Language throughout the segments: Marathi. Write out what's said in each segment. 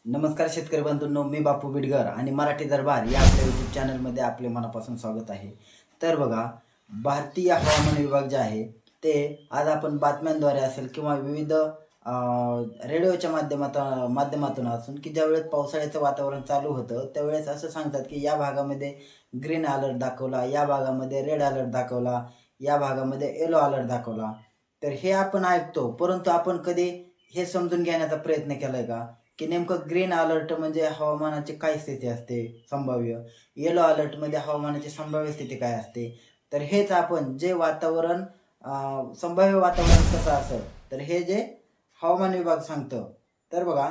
नमस्कार शेतकरी बंधूंनो, मी बापू बिडगर आणि मराठी दरबार या आपल्या यूट्यूब चॅनलमध्ये आपले मनापासून स्वागत आहे. तर बघा, भारतीय हवामान विभाग जे आहे ते आज आपण बातम्यांद्वारे असेल किंवा विविध रेडिओच्या माध्यमातून असून की ज्यावेळेस पावसाळ्याचं वातावरण चालू होतं त्यावेळेस असं सांगतात की या भागामध्ये ग्रीन अलर्ट दाखवला, या भागामध्ये रेड अलर्ट दाखवला, या भागामध्ये येलो अलर्ट दाखवला. तर हे आपण ऐकतो, परंतु आपण कधी हे समजून घेण्याचा प्रयत्न केलाय का की नेमकं ग्रीन अलर्ट म्हणजे हवामानाची काय स्थिती असते संभाव्य, येलो अलर्टमध्ये हवामानाची संभाव्य स्थिती काय असते. तर हेच आपण जे वातावरण संभाव्य वातावरण कसं असेल तर हे जे हवामान विभाग सांगतं. तर बघा,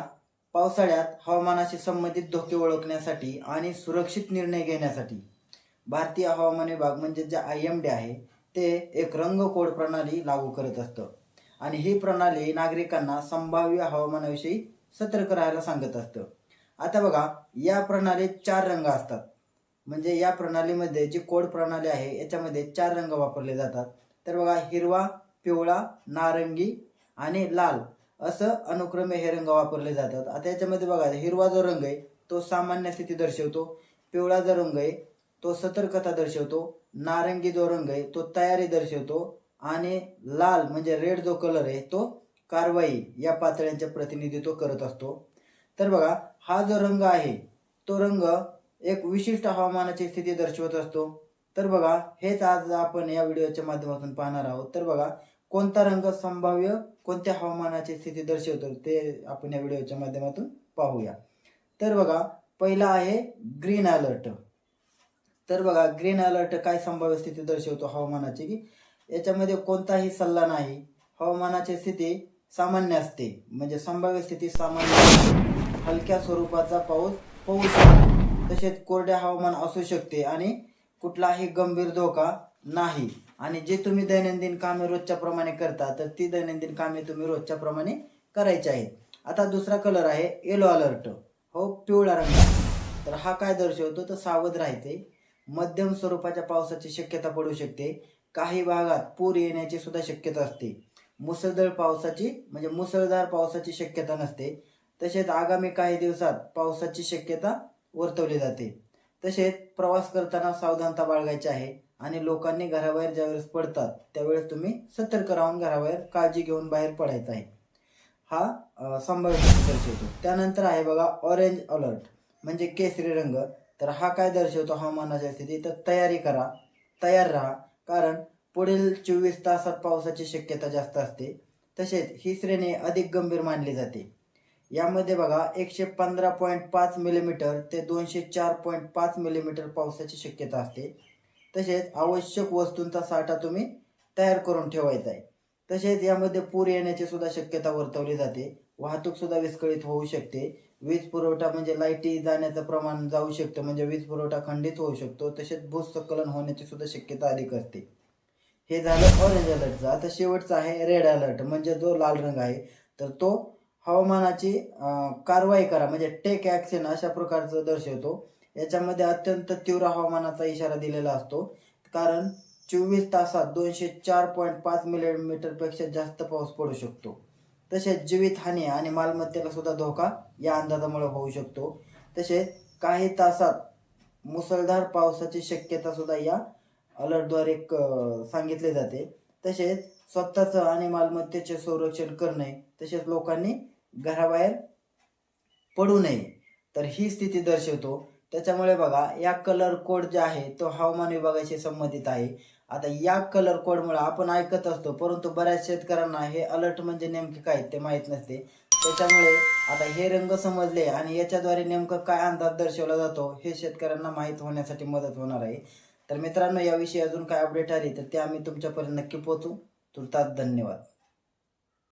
पावसाळ्यात हवामानाशी संबंधित धोके ओळखण्यासाठी आणि सुरक्षित निर्णय घेण्यासाठी भारतीय हवामान विभाग म्हणजे जे IMD आहे ते एक रंग कोड प्रणाली लागू करत असतं आणि ही प्रणाली नागरिकांना संभाव्य हवामानाविषयी सतर्क राहायला सांगत असतं. आता बघा, या प्रणालीत 4 रंग असतात. म्हणजे या प्रणालीमध्ये जी कोड प्रणाली आहे याच्यामध्ये 4 रंग वापरले जातात. तर बघा, हिरवा, पिवळा, नारंगी आणि लाल असं अनुक्रमे हे रंग वापरले जातात. आता याच्यामध्ये बघा, हिरवा जो रंग आहे तो सामान्य स्थिती दर्शवतो, पिवळा जो रंग आहे तो सतर्कता दर्शवतो, नारंगी जो रंग आहे तो तयारी दर्शवतो आणि लाल म्हणजे रेड जो कलर आहे तो कारवाई या पातळ्यांचे प्रतिनिधित्व करत असतो. तर बघा, हा जो रंग आहे तो रंग एक विशिष्ट हवामानाची स्थिती दर्शवत असतो. तर बघा, हेच आज आपण या व्हिडिओच्या माध्यमातून पाहणार आहोत. तर बघा, कोणता रंग संभाव्य कोणत्या हवामानाची स्थिती दर्शवतो ते आपण या व्हिडिओच्या माध्यमातून पाहूया. तर बघा, पहिला आहे ग्रीन अलर्ट. तर बघा, ग्रीन अलर्ट काय संभाव्य स्थिती दर्शवतो हवामानाची की याच्यामध्ये कोणताही सल्ला नाही, हवामानाची स्थिती सामान्य असते. म्हणजे संभाव्य स्थिती सामान्य असते, हलक्या स्वरूपाचा पाऊस होऊ शकतो, तसेच कोरडे हवामान असू शकते आणि कुठलाही गंभीर धोका नाही. आणि जे तुम्ही दैनंदिन कामे रोजच्या प्रमाणे करता तर ती दैनंदिन कामे तुम्ही रोजच्या प्रमाणे करायची आहेत. आता दुसरा कलर आहे येलो अलर्ट, हो पिवळा रंग. तर हा काय दर्शवतो तर सावध राहायचे, मध्यम स्वरूपाच्या पावसाची शक्यता पडू शकते, काही भागात पूर येण्याची सुद्धा शक्यता असते, मुसळधार पावसाची शक्यता नसते. तसेच आगामी काही दिवसात पावसाची शक्यता वर्तवली जाते. तसेच प्रवास करताना सावधानता बाळगायची आहे आणि लोकांनी घराबाहेर ज्यावेळेस पडतात त्यावेळेस तुम्ही सतर्क राहून घराबाहेर काळजी घेऊन बाहेर पडायचं आहे. हा संभाव्य स्थिती दर्शवतो. त्यानंतर आहे बघा ऑरेंज अलर्ट म्हणजे केसरी रंग. तर हा काय दर्शवतो हवामानाच्या स्थिती तर तयारी करा, तयार राहा, कारण पुढील 24 तासात पावसाची शक्यता जास्त असते. तसेच ही श्रेणी अधिक गंभीर मानली जाते. यामध्ये बघा 115.5 मिलीमीटर ते 204.5 मिलीमीटर पावसाची शक्यता असते. तसेच आवश्यक वस्तूंचा साठा तुम्ही तयार करून ठेवायचा आहे. तसेच यामध्ये पूर येण्याची सुद्धा शक्यता वर्तवली जाते, वाहतूक सुद्धा विस्कळीत होऊ शकते, वीज पुरवठा म्हणजे लाईटी जाण्याचं प्रमाण जाऊ शकतं, म्हणजे वीज पुरवठा खंडित होऊ शकतो, तसेच भूस्खलन होण्याची सुद्धा शक्यता अधिक असते. हे झालं ऑरेंज अलर्टचं. आता शेवटचा आहे रेड अलर्ट म्हणजे जो लाल रंग आहे तर तो हवामानाची कारवाई करा म्हणजे टेक ॲक्शन अशा प्रकारचं दर्शवतो. याच्यामध्ये अत्यंत तीव्र हवामानाचा इशारा दिलेला असतो, कारण 24 तासात 204.5 मिलीमीटरपेक्षा जास्त पाऊस पडू शकतो. तसेच जीवितहानी आणि मालमत्तेला सुद्धा धोका या अंदाजामुळे होऊ शकतो. तसेच काही तासात मुसळधार पावसाची शक्यता सुद्धा या अलर्टद्वारे सांगितले जाते. तसेच स्वतःचं आणि मालमत्तेचे संरक्षण करणे, तसेच लोकांनी घराबाहेर पडू नये, तर ही स्थिती दर्शवतो. त्याच्यामुळे बघा, या कलर कोड जे आहे तो हवामान विभागाशी संबंधित आहे. आता या कलर कोडमुळे आपण ऐकत असतो, परंतु बऱ्याच शेतकऱ्यांना हे अलर्ट म्हणजे नेमके काय ते माहीत नसते. त्याच्यामुळे आता हे रंग समजले आणि याच्याद्वारे नेमकं काय अंदाज दर्शवला जातो हे शेतकऱ्यांना माहीत होण्यासाठी मदत होणार आहे. तर मित्रांनो, याविषयी अजून काय अपडेट आली तर ते आम्ही तुमच्यापर्यंत नक्की पोहोचू. तुर्तास धन्यवाद.